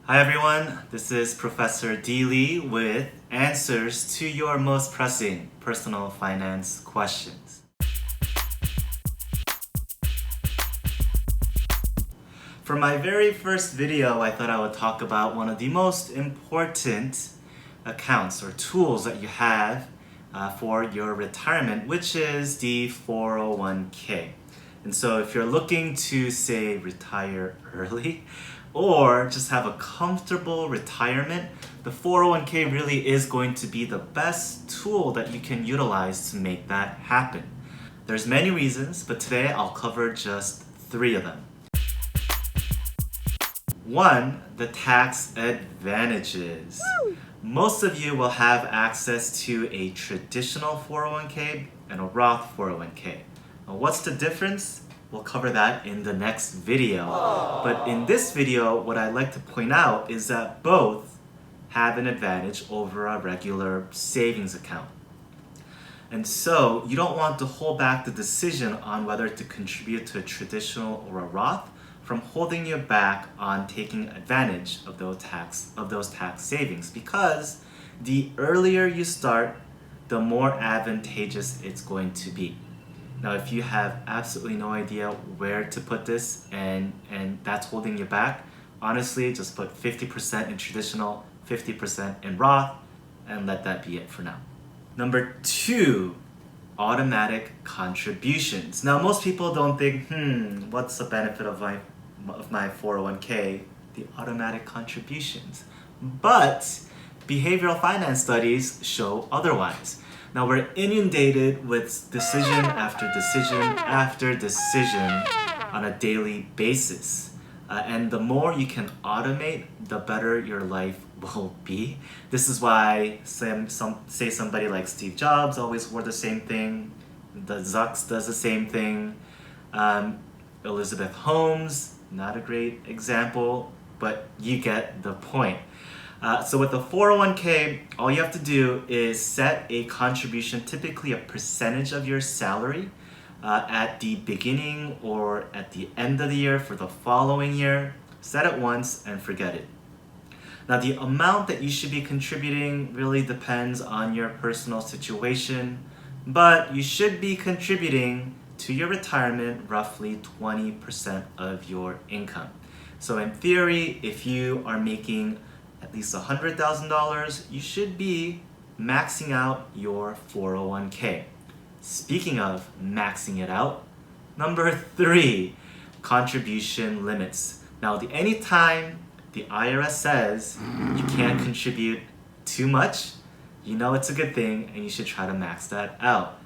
Hi everyone, this is Professor DLEE with answers to your most pressing personal finance questions. For my very first video, I thought I would talk about one of the most important accounts or tools that you have for your retirement, which is the 401k. And so if you're looking to, say, retire early, or just have a comfortable retirement, the 401k really is going to be the best tool that you can utilize to make that happen. There's many reasons, but today I'll cover just 3 of them. 1, the tax advantages. Most of you will have access to a traditional 401k and a Roth 401k. Now, what's the difference? We'll cover that in the next video. But in this video, what I'd like to point out is that both have an advantage over a regular savings account. And so you don't want to hold back the decision on whether to contribute to a traditional or a Roth from holding you back on taking advantage of those tax savings, because the earlier you start, the more advantageous it's going to be. Now, if you have absolutely no idea where to put this and that's holding you back, honestly, just put 50% in traditional, 50% in Roth, and let that be it for now. Number 2, automatic contributions. Now, most people don't think, what's the benefit of my 401k? The automatic contributions. But behavioral finance studies show otherwise. Now, we're inundated with decision after decision after decision on a daily basis. And the more you can automate, the better your life will be. This is why say somebody like Steve Jobs always wore the same thing. The Zucks does the same thing. Elizabeth Holmes, not a great example, but you get the point. So with the 401k, all you have to do is set a contribution, typically a percentage of your salary, at the beginning or at the end of the year for the following year. Set it once and forget it. Now, the amount that you should be contributing really depends on your personal situation, but you should be contributing to your retirement roughly 20% of your income. So in theory, if you are making at least $100,000, you should be maxing out your 401k. Speaking of maxing it out, number 3, contribution limits. Now, anytime the IRS says you can't contribute too much, you know it's a good thing and you should try to max that out.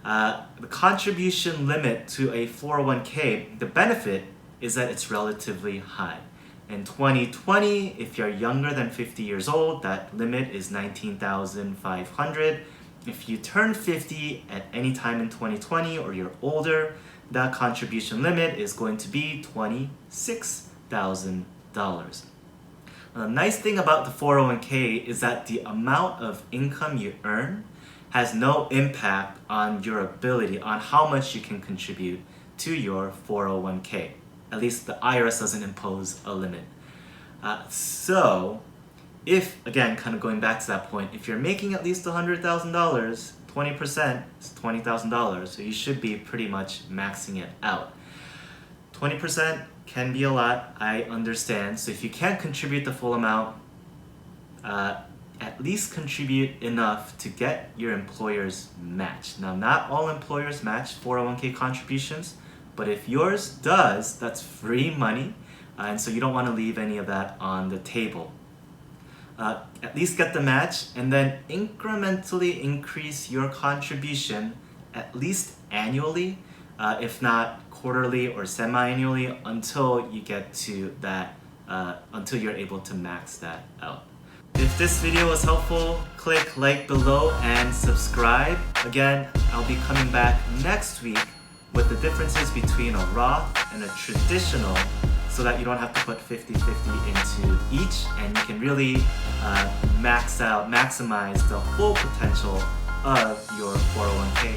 The contribution limit to a 401k, the benefit is that it's relatively high. In 2020, if you're younger than 50 years old, that limit is $19,500. If you turn 50 at any time in 2020 or you're older, that contribution limit is going to be $26,000. The nice thing about the 401k is that the amount of income you earn has no impact on your ability, on how much you can contribute to your 401k. At least the IRS doesn't impose a limit. So if, again, kind of going back to that point, if you're making at least $100,000, 20% is $20,000, so you should be pretty much maxing it out. 20% can be a lot, I understand. So if you can't contribute the full amount, at least contribute enough to get your employer's match. Now, not all employers match 401k contributions, but if yours does, that's free money, and so you don't want to leave any of that on the table. At least get the match, and then incrementally increase your contribution, at least annually, if not quarterly or semi-annually, until you get to that, until you're able to max that out. If this video was helpful, click like below and subscribe. Again, I'll be coming back next week with the differences between a Roth and a traditional, so that you don't have to put 50-50 into each, and you can really maximize the full potential of your 401k